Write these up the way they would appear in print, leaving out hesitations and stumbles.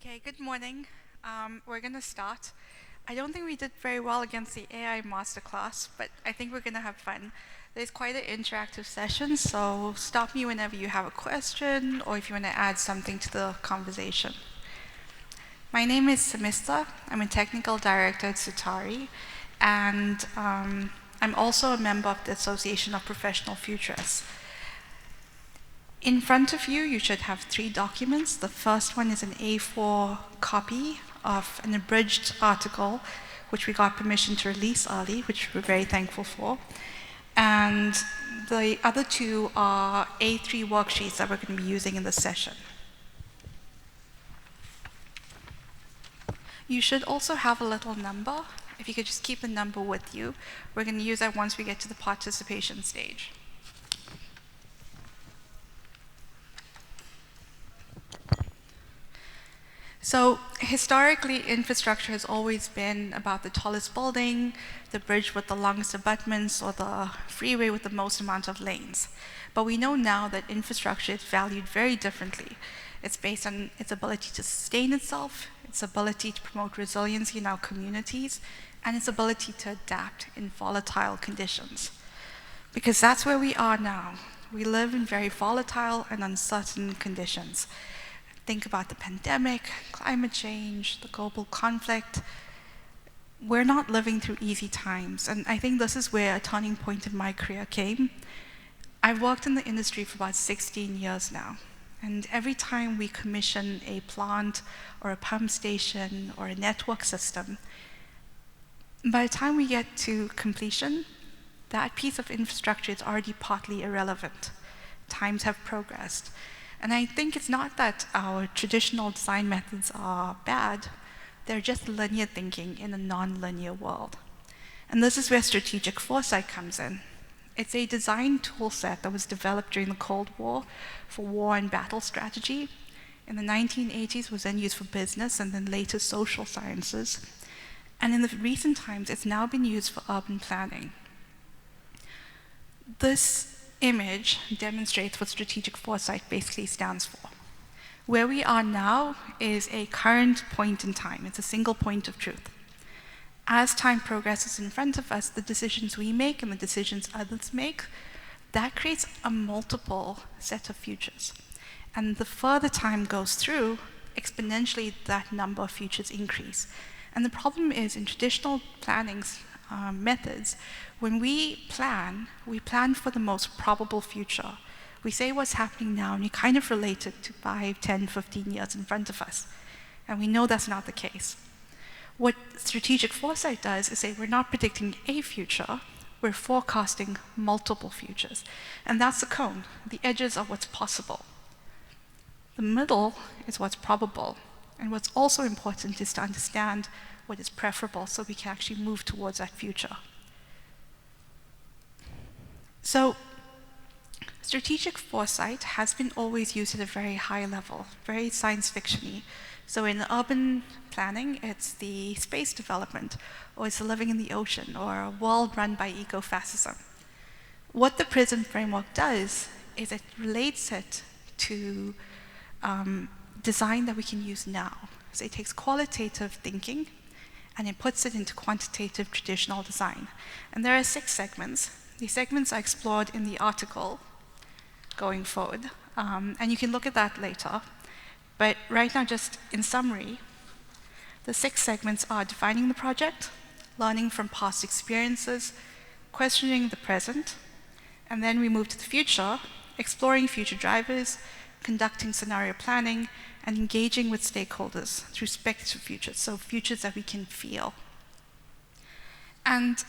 Okay, good morning. We're going to start. I don't think we did very well against the AI Masterclass, but I think we're going to have fun. There's quite an interactive session, so stop me whenever you have a question or if you want to add something to the conversation. My name is Samista. I'm a technical director at Zutari, and I'm also a member of the Association of Professional Futurists. In front of you, you should have 3 documents. The first one is an A4 copy of an abridged article, which we got permission to release early, which we're very thankful for. And the other 2 are A3 worksheets that we're going to be using in this session. You should also have a little number. If you could just keep the number with you. We're going to use that once we get to the participation stage. So historically, infrastructure has always been about the tallest building, the bridge with the longest abutments, or the freeway with the most amount of lanes. But we know now that infrastructure is valued very differently. It's based on its ability to sustain itself, its ability to promote resiliency in our communities, and its ability to adapt in volatile conditions. Because that's where we are now. We live in very volatile and uncertain conditions. Think about the pandemic, climate change, the global conflict. We're not living through easy times, and I think this is where a turning point in my career came. I've worked in the industry for about 16 years now, and every time we commission a plant or a pump station or a network system, by the time we get to completion, that piece of infrastructure is already partly irrelevant. Times have progressed. And I think it's not that our traditional design methods are bad, they're just linear thinking in a non-linear world. And this is where strategic foresight comes in. It's a design tool set that was developed during the Cold War for war and battle strategy. In the 1980s was then used for business and then later social sciences. And in the recent times, it's now been used for urban planning. This image demonstrates what strategic foresight basically stands for. Where we are now is a current point in time. It's a single point of truth. As time progresses in front of us, the decisions we make and the decisions others make, that creates a multiple set of futures. And the further time goes through, exponentially that number of futures increase. And the problem is in traditional planning methods, when we plan for the most probable future. We say what's happening now, and we kind of relate it to 5, 10, 15 years in front of us. And we know that's not the case. What strategic foresight does is say we're not predicting a future, we're forecasting multiple futures. And that's the cone. The edges are what's possible. The middle is what's probable. And what's also important is to understand what is preferable so we can actually move towards that future. So, strategic foresight has been always used at a very high level, very science fiction-y. So in urban planning, it's the space development, or it's living in the ocean, or a world run by ecofascism. What the PRISM framework does is it relates it to design that we can use now. So it takes qualitative thinking, and it puts it into quantitative traditional design. And there are 6 segments. These segments are explored in the article going forward, and you can look at that later. But right now, just in summary, the 6 segments are defining the project, learning from past experiences, questioning the present, and then we move to the future, exploring future drivers, conducting scenario planning, and engaging with stakeholders through speculative futures, so futures that we can feel. And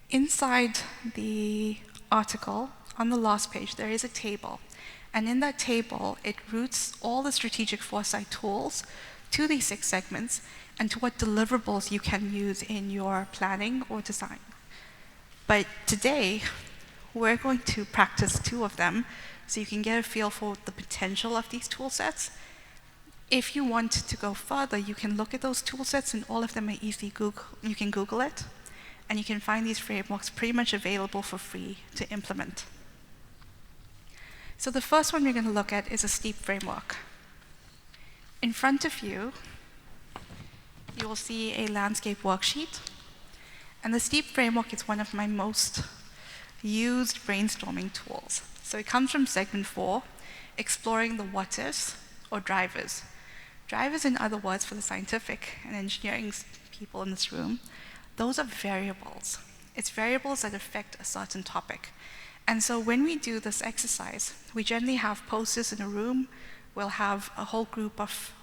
inside the article, on the last page, there is a table. And in that table, it routes all the strategic foresight tools to these 6 segments and to what deliverables you can use in your planning or design. But today, we're going to practice 2 of them so you can get a feel for the potential of these tool sets. If you want to go further, you can look at those tool sets, and all of them are easily you can Google it, and you can find these frameworks pretty much available for free to implement. So the first one we're going to look at is a STEEP framework. In front of you, you will see a landscape worksheet. And the STEEP framework is one of my most used brainstorming tools. So it comes from segment 4, exploring the what-ifs or drivers. Drivers, in other words, for the scientific and engineering people in this room, those are variables. It's variables that affect a certain topic. And so when we do this exercise, we generally have posters in a room. We'll have a whole group of,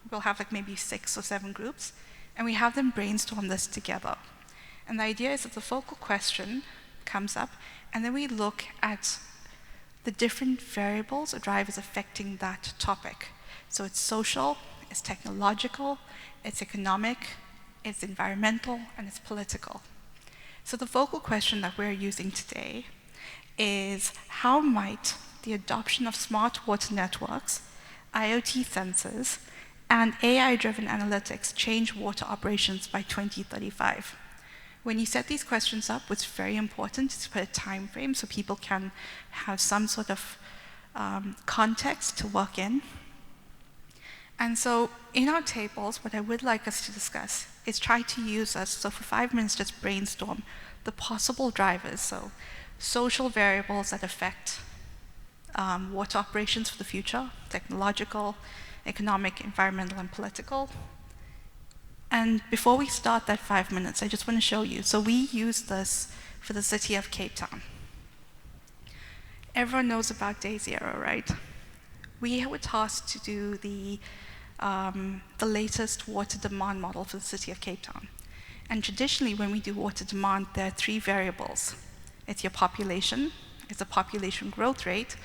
we'll have like maybe 6 or 7 groups, and we have them brainstorm this together. And the idea is that the focal question comes up, and then we look at the different variables or drivers affecting that topic. So it's social, it's technological, it's economic, it's environmental, and it's political. So the focal question that we're using today is how might the adoption of smart water networks, IoT sensors, and AI-driven analytics change water operations by 2035? When you set these questions up, what's very important is to put a time frame so people can have some sort of context to work in. And so in our tables, what I would like us to discuss is try to use us, so for 5 minutes just brainstorm the possible drivers, so social variables that affect water operations for the future, technological, economic, environmental, and political. And before we start that 5 minutes, I just want to show you. So we use this for the city of Cape Town. Everyone knows about Day Zero, right? We were tasked to do the latest water demand model for the city of Cape Town. And traditionally, when we do water demand, there are 3 variables. It's your population, it's the population growth rate,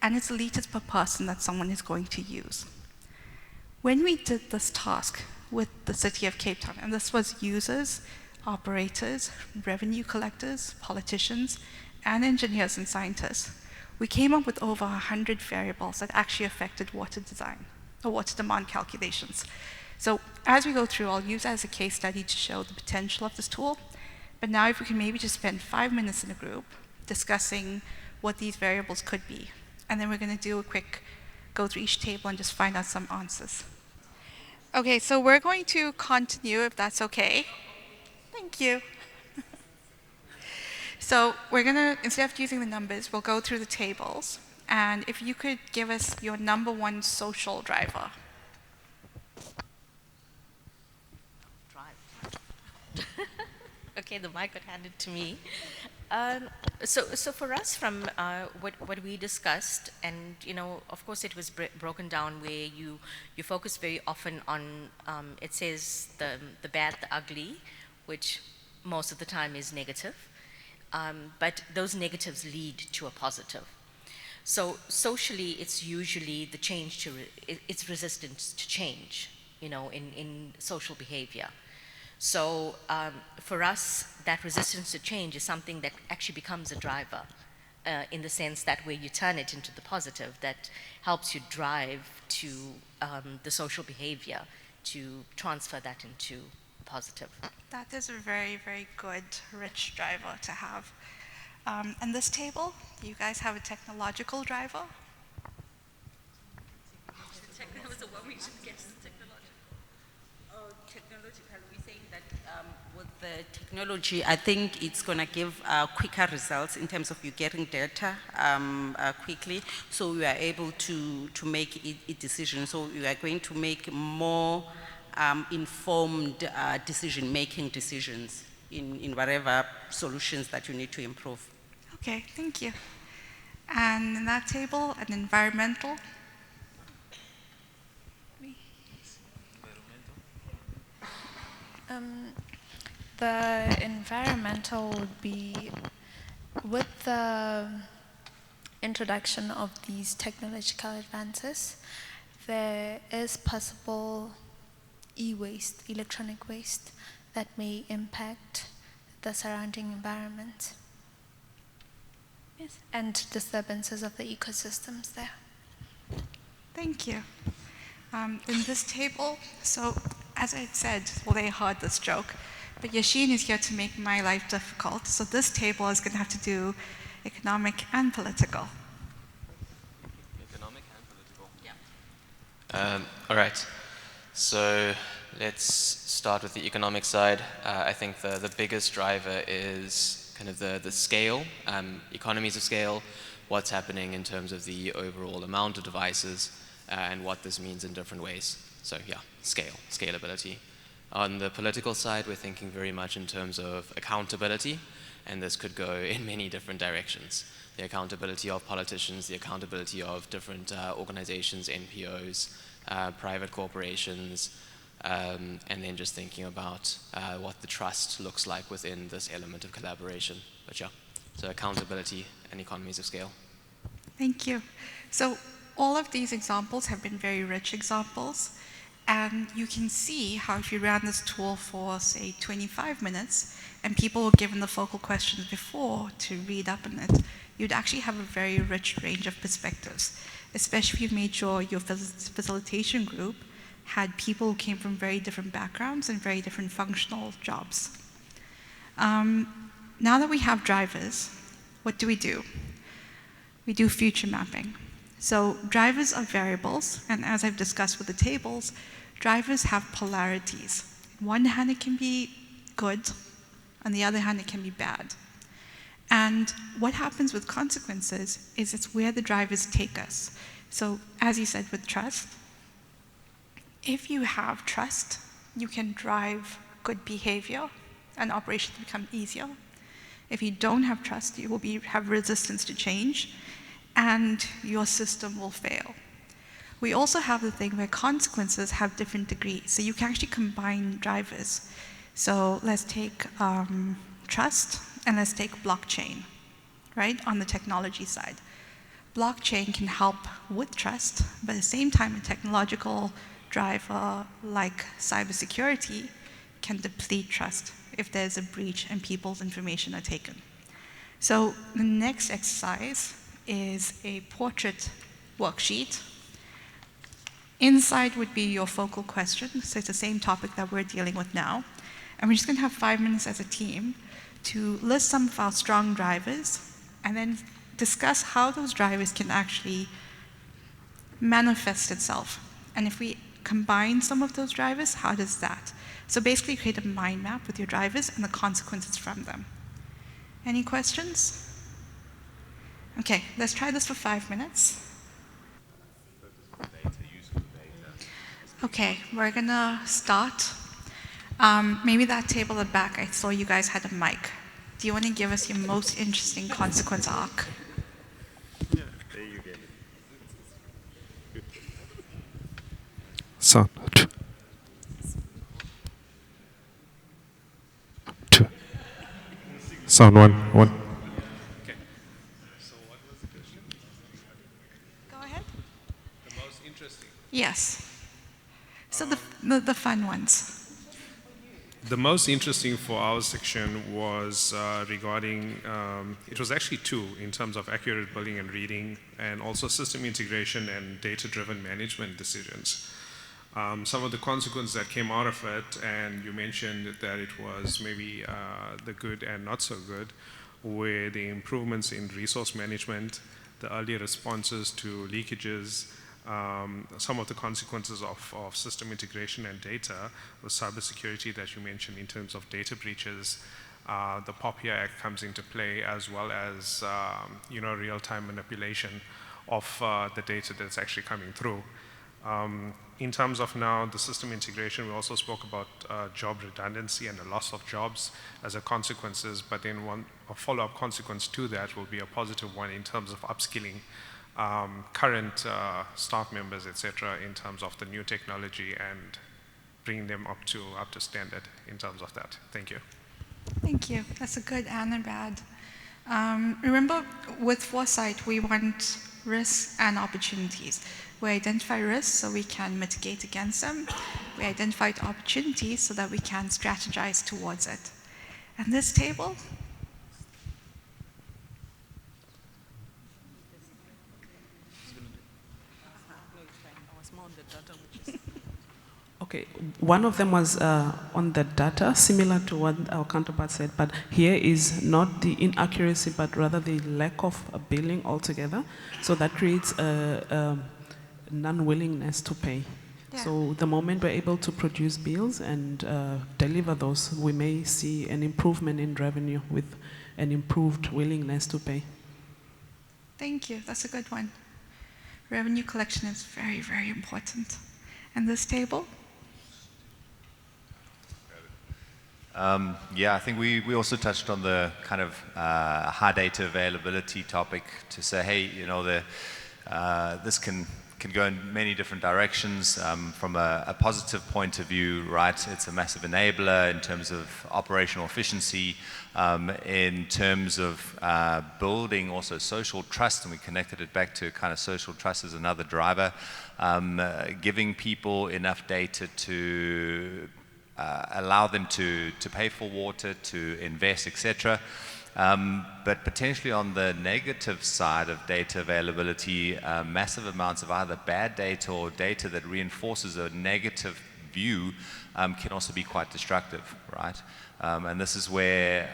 and it's the liters per person that someone is going to use. When we did this task with the city of Cape Town, and this was users, operators, revenue collectors, politicians, and engineers and scientists, we came up with over 100 variables that actually affected water design, or water demand calculations. So as we go through, I'll use it as a case study to show the potential of this tool. But now if we can maybe just spend 5 minutes in a group discussing what these variables could be. And then we're going to do a quick go through each table and just find out some answers. Okay, so we're going to continue, if that's okay. Thank you. So we're going to, instead of using the numbers, we'll go through the tables. And if you could give us your number 1 social driver. Okay, the mic got handed to me. So for us, from what we discussed, and of course, it was broken down where you focus very often on it says the bad, the ugly, which most of the time is negative, but those negatives lead to a positive. So socially, it's usually the change to it's resistance to change, in social behavior. So for us, that resistance to change is something that actually becomes a driver in the sense that where you turn it into the positive, that helps you drive to the social behavior to transfer that into positive. That is a very, very good, rich driver to have. And this table, you guys have a technological driver? With the technology, I think it's going to give quicker results in terms of you getting data quickly, so we are able to make a decision. So you are going to make more informed decision-making decisions in whatever solutions that you need to improve. Okay, thank you. And in that table, an environmental. The environmental would be, with the introduction of these technological advances, there is possible e-waste, electronic waste, that may impact the surrounding environment. Yes. And disturbances of the ecosystems there. Thank you. In this table, so as I said, well, they heard this joke, but Yashin is here to make my life difficult. So this table is going to have to do economic and political. Economic and political. All right. So let's start with the economic side. I think the biggest driver is kind of the scale, economies of scale, what's happening in terms of the overall amount of devices, and what this means in different ways. So yeah, scalability. On the political side, we're thinking very much in terms of accountability, and this could go in many different directions. The accountability of politicians, the accountability of different organizations, NPOs, private corporations, and then just thinking about what the trust looks like within this element of collaboration. But yeah, so accountability and economies of scale. Thank you. So all of these examples have been very rich examples, and you can see how if you ran this tool for, say, 25 minutes, and people were given the focal questions before to read up on it, you'd actually have a very rich range of perspectives, especially if you made sure your facilitation group had people who came from very different backgrounds and very different functional jobs. Now that we have drivers, what do? We do future mapping. So drivers are variables, and as I've discussed with the tables, drivers have polarities. On one hand, it can be good. On the other hand, it can be bad. And what happens with consequences is it's where the drivers take us. So as you said with trust, if you have trust, you can drive good behavior and operations become easier. If you don't have trust, you will have resistance to change, and your system will fail. We also have the thing where consequences have different degrees, so you can actually combine drivers. So let's take trust, and let's take blockchain, right, on the technology side. Blockchain can help with trust, but at the same time, a technological driver like cybersecurity can deplete trust if there's a breach and people's information are taken. So the next exercise is a portrait worksheet. Inside would be your focal question, so it's the same topic that we're dealing with now. And we're just going to have 5 minutes as a team to list some of our strong drivers and then discuss how those drivers can actually manifest itself. And if we combine some of those drivers, how does that? So basically create a mind map with your drivers and the consequences from them. Any questions? Okay, let's try this for 5 minutes. Okay, we're gonna start. Maybe that table at the back, I saw you guys had a mic. Do you want to give us your most interesting consequence arc? Yeah, there you get it. Sound. Two. Sound one. Okay. So what was the question? Go ahead. The most interesting. Yes. So the fun ones. The most interesting for our section was regarding, it was actually two in terms of accurate building and reading, and also system integration and data-driven management decisions. Some of the consequences that came out of it, and you mentioned that it was maybe the good and not so good, were the improvements in resource management, the early responses to leakages, some of the consequences of system integration and data was cybersecurity that you mentioned in terms of data breaches. The POPIA Act comes into play, as well as real-time manipulation of the data that's actually coming through. In terms of now the system integration, we also spoke about job redundancy and the loss of jobs as a consequences, but then a follow-up consequence to that will be a positive one in terms of upskilling current staff members, etc., in terms of the new technology and bringing them up to standard in terms of that. Thank you. Thank you. That's a good and a bad. Remember, with Foresight, we want risks and opportunities. We identify risks so we can mitigate against them. We identify opportunities so that we can strategize towards it. And this table, Okay, one of them was on the data, similar to what our counterpart said, but here is not the inaccuracy, but rather the lack of billing altogether. So that creates non-willingness to pay. Yeah. So the moment we're able to produce bills and deliver those, we may see an improvement in revenue with an improved willingness to pay. Thank you. That's a good one. Revenue collection is very, very important. And this table? Yeah, I think we also touched on the kind of high data availability topic to say, hey, you know, this can go in many different directions. From a positive point of view, right, it's a massive enabler in terms of operational efficiency, in terms of building also social trust, and we connected it back to kind of social trust as another driver, giving people enough data to allow them to pay for water, to invest, etc. But potentially on the negative side of data availability, massive amounts of either bad data or data that reinforces a negative view can also be quite destructive, right? And this is where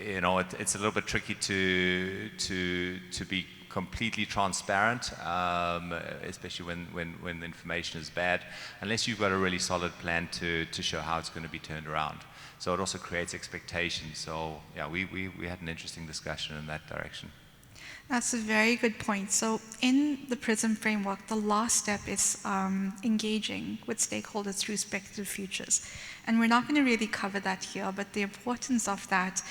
you know, it's a little bit tricky to be completely transparent, especially when the information is bad, unless you've got a really solid plan to show how it's going to be turned around. So it also creates expectations. So yeah, we had an interesting discussion in that direction. That's a very good point. So in the PRISM framework, the last step is engaging with stakeholders through speculative futures. And we're not going to really cover that here, but the importance of that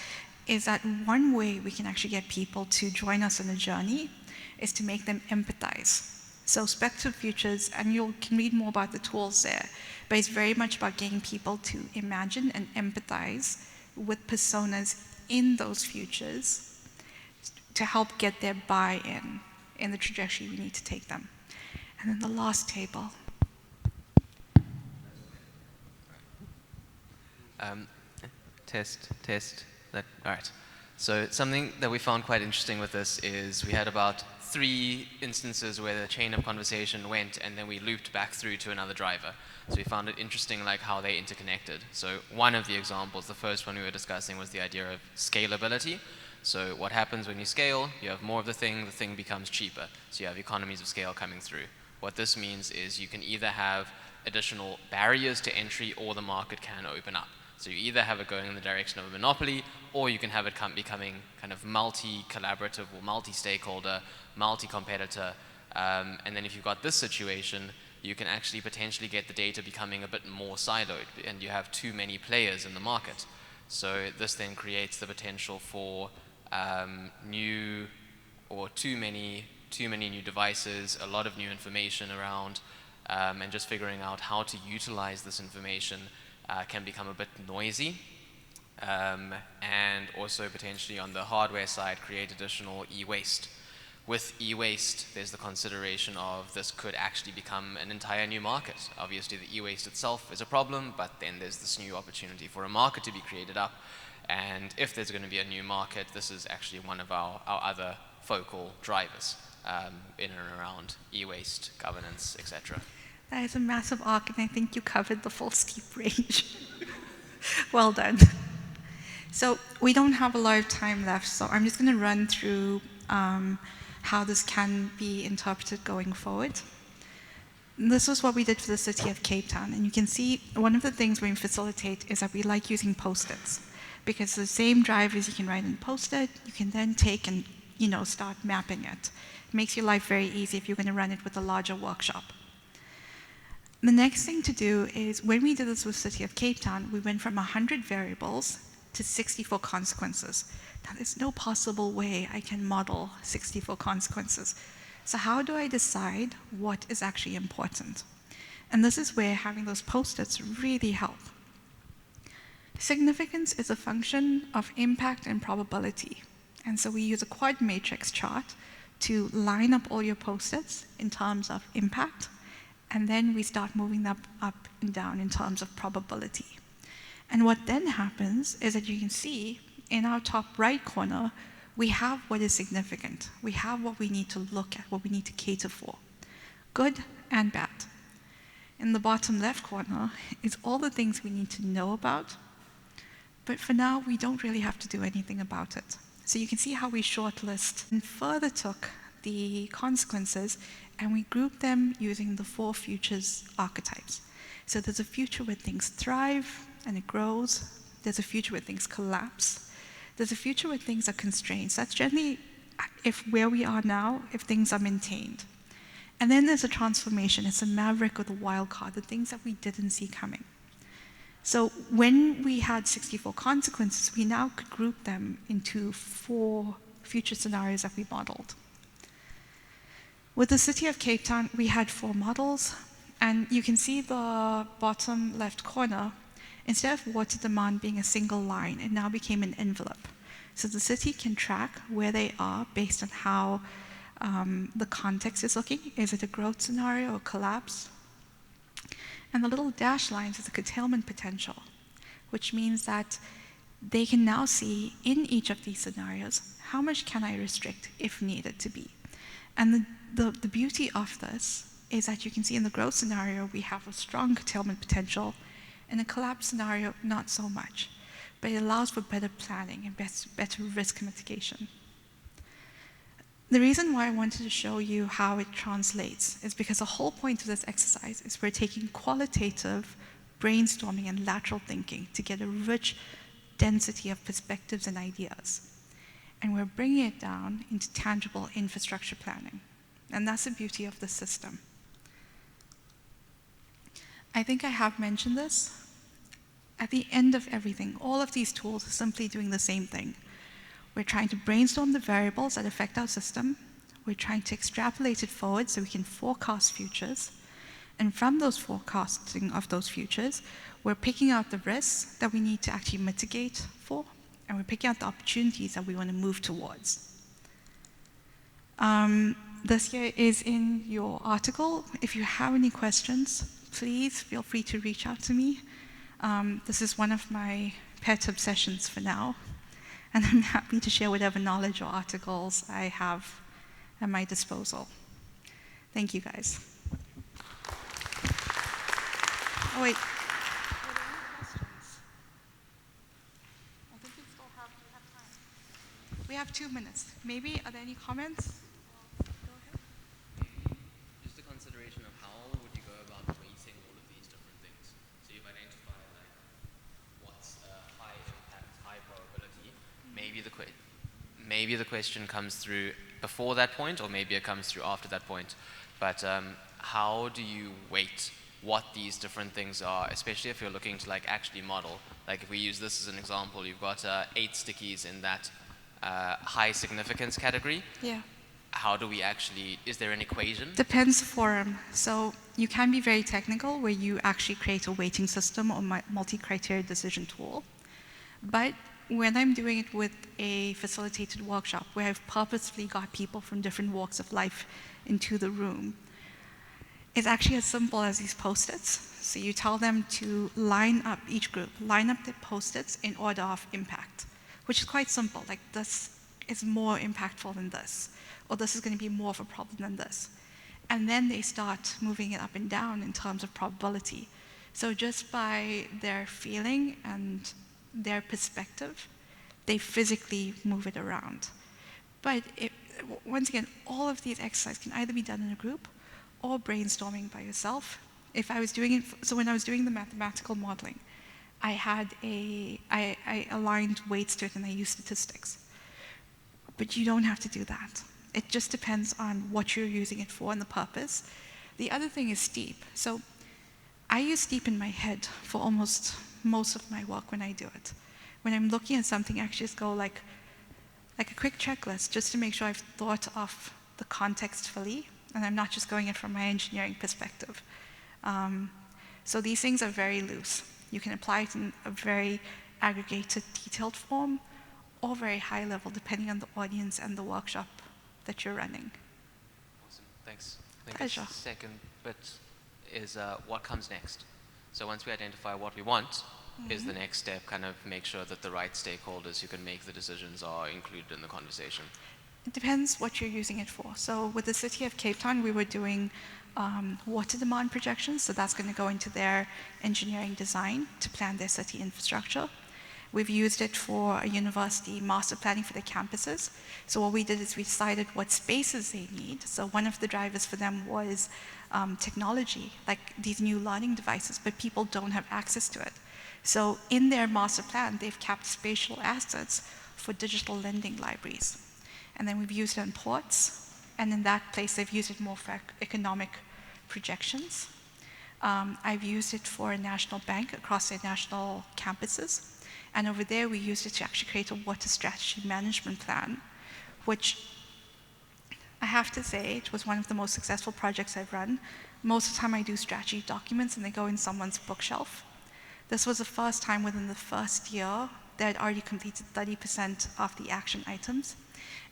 is that one way we can actually get people to join us on a journey is to make them empathize. So speculative futures, and you can read more about the tools there, but it's very much about getting people to imagine and empathize with personas in those futures to help get their buy-in in the trajectory we need to take them. And then the last table. Test. All right. So something that we found quite interesting with this is we had about 3 instances where the chain of conversation went and then we looped back through to another driver. So we found it interesting like how they interconnected. So one of the examples, the first one we were discussing, was the idea of scalability. So what happens when you scale, you have more of the thing becomes cheaper. So you have economies of scale coming through. What this means is you can either have additional barriers to entry or the market can open up. So you either have it going in the direction of a monopoly, or you can have it becoming kind of multi-collaborative or multi-stakeholder, multi-competitor. And then if you've got this situation, you can actually potentially get the data becoming a bit more siloed, and you have too many players in the market. So this then creates the potential for too many new devices, a lot of new information around, and just figuring out how to utilize this information can become a bit noisy, and also potentially on the hardware side create additional e-waste. With e-waste, there's the consideration of this could actually become an entire new market. Obviously the e-waste itself is a problem, but then there's this new opportunity for a market to be created up. And if there's going to be a new market, this is actually one of our other focal drivers in and around e-waste, governance, etc. That is a massive arc, and I think you covered the full steep range. Well done. So we don't have a lot of time left, so I'm just going to run through how this can be interpreted going forward. This is what we did for the city of Cape Town, and you can see one of the things we facilitate is that we like using post-its, because the same drivers you can write in post-it, you can then take and start mapping it. It makes your life very easy if you're going to run it with a larger workshop. The next thing to do is, when we did this with City of Cape Town, we went from 100 variables to 64 consequences. Now, there's no possible way I can model 64 consequences. So how do I decide what is actually important? And this is where having those post-its really help. Significance is a function of impact and probability. And so we use a quad matrix chart to line up all your post-its in terms of impact, and then we start moving them up and down in terms of probability. And what then happens is that you can see in our top right corner, we have what is significant. We have what we need to look at, what we need to cater for, good and bad. In the bottom left corner is all the things we need to know about, but for now, we don't really have to do anything about it. So you can see how we shortlist and further took the consequences, and we group them using the 4 futures archetypes. So there's a future where things thrive and it grows. There's a future where things collapse. There's a future where things are constrained. So that's generally where we are now, if things are maintained. And then there's a transformation. It's a maverick or the wild card, the things that we didn't see coming. So when we had 64 consequences, we now could group them into 4 future scenarios that we modeled. With the city of Cape Town, we had 4 models, and you can see the bottom left corner. Instead of water demand being a single line, it now became an envelope. So the city can track where they are based on how the context is looking. Is it a growth scenario or collapse? And the little dashed lines is the curtailment potential, which means that they can now see in each of these scenarios, how much can I restrict if needed to be? And the beauty of this is that you can see in the growth scenario, we have a strong curtailment potential. In a collapse scenario, not so much. But it allows for better planning and better risk mitigation. The reason why I wanted to show you how it translates is because the whole point of this exercise is we're taking qualitative brainstorming and lateral thinking to get a rich density of perspectives and ideas. And we're bringing it down into tangible infrastructure planning. And that's the beauty of the system. I think I have mentioned this. At the end of everything, all of these tools are simply doing the same thing. We're trying to brainstorm the variables that affect our system. We're trying to extrapolate it forward so we can forecast futures. And from those forecasting of those futures, we're picking out the risks that we need to actually mitigate for, and we're picking out the opportunities that we want to move towards. This here is in your article. If you have any questions, please feel free to reach out to me. This is one of my pet obsessions for now, and I'm happy to share whatever knowledge or articles I have at my disposal. Thank you, guys. Oh, wait. Are there any questions? I think we still have time. We have 2 minutes. Maybe, are there any comments? Go ahead. Just a consideration of how would you go about weighting all of these different things? So you've identified like what's a high impact, high probability. Maybe the question comes through before that point, or maybe it comes through after that point. But how do you weight what these different things are, especially if you're looking to like actually model? Like if we use this as an example, you've got 8 stickies in that high significance category. Yeah. How do we actually, is there an equation? Depends forum. So you can be very technical where you actually create a weighting system or multi-criteria decision tool. But when I'm doing it with a facilitated workshop where I've purposefully got people from different walks of life into the room, it's actually as simple as these post-its. So you tell them to line up, each group, line up their post-its in order of impact, which is quite simple. Like this is more impactful than this, or this is going to be more of a problem than this. And then they start moving it up and down in terms of probability. So just by their feeling and their perspective, they physically move it around. But once again, all of these exercises can either be done in a group or brainstorming by yourself. If I was doing it, so when I was doing the mathematical modeling, I aligned weights to it and I used statistics. But you don't have to do that. It just depends on what you're using it for and the purpose. The other thing is STEEP. So I use STEEP in my head for almost most of my work when I do it. When I'm looking at something, I actually just go like a quick checklist just to make sure I've thought of the context fully and I'm not just going in from my engineering perspective. So these things are very loose. You can apply it in a very aggregated, detailed form or very high level, depending on the audience and the workshop that you're running. Awesome, thanks. I think Pleasure. the second bit is what comes next. So once we identify what we want, is the next step kind of make sure that the right stakeholders who can make the decisions are included in the conversation? It depends what you're using it for. So with the City of Cape Town, we were doing water demand projections, so that's going to go into their engineering design to plan their city infrastructure. We've used it for a university master planning for their campuses. So what we did is we decided what spaces they need. So one of the drivers for them was technology, like these new learning devices, but people don't have access to it. So in their master plan, they've kept spatial assets for digital lending libraries. And then we've used it on ports, and in that place they've used it more for economic projections. I've used it for a national bank across their national campuses. And over there, we used it to actually create a water strategy management plan, which I have to say, it was one of the most successful projects I've run. Most of the time I do strategy documents and they go in someone's bookshelf. This was the first time within the first year that I'd already completed 30% of the action items.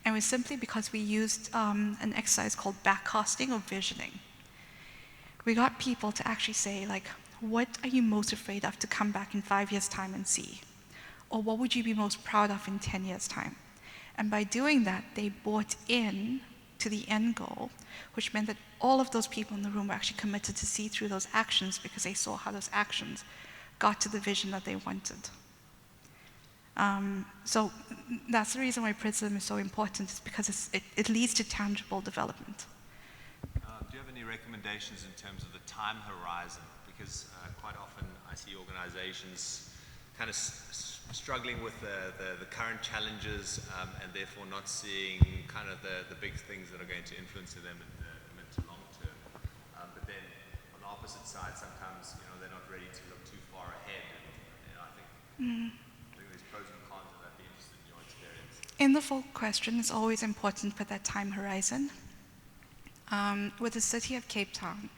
And it was simply because we used an exercise called backcasting or visioning. We got people to actually say, like, what are you most afraid of to come back in 5 years' time and see? Or what would you be most proud of in 10 years' time? And by doing that, they bought in to the end goal, which meant that all of those people in the room were actually committed to see through those actions because they saw how those actions got to the vision that they wanted. So that's the reason why Prism is so important, is because it leads to tangible development. Do you have any recommendations in terms of the time horizon? Because quite often I see organizations kind of struggling with the current challenges and therefore not seeing kind of the big things that are going to influence them in the mid to long term. But then on the opposite side, sometimes they're not ready to look too far ahead. And I think there's pros and cons, and I'd be interested in your experience. In the full question, it's always important for that time horizon. With the city of Cape Town,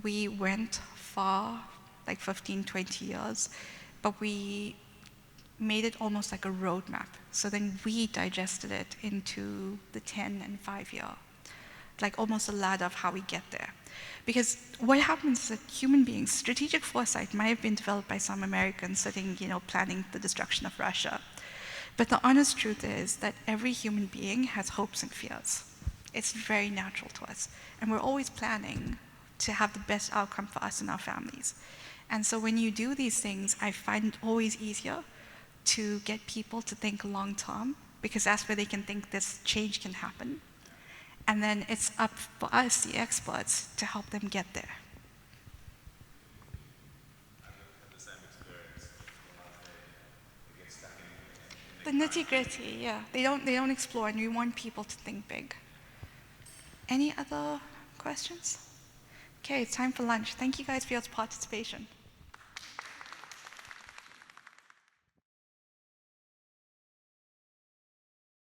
we went far, like 15, 20 years, but we made it almost like a roadmap. So then we digested it into the 10 and 5 year, like almost a ladder of how we get there. Because what happens is that human beings, strategic foresight might have been developed by some Americans sitting, planning the destruction of Russia. But the honest truth is that every human being has hopes and fears. It's very natural to us. And we're always planning to have the best outcome for us and our families. And so when you do these things, I find it always easier to get people to think long term, because that's where they can think this change can happen. And then it's up for us, the experts, to help them get there. The nitty-gritty, yeah. They don't explore, and we want people to think big. Any other questions? Okay, it's time for lunch. Thank you guys for your participation.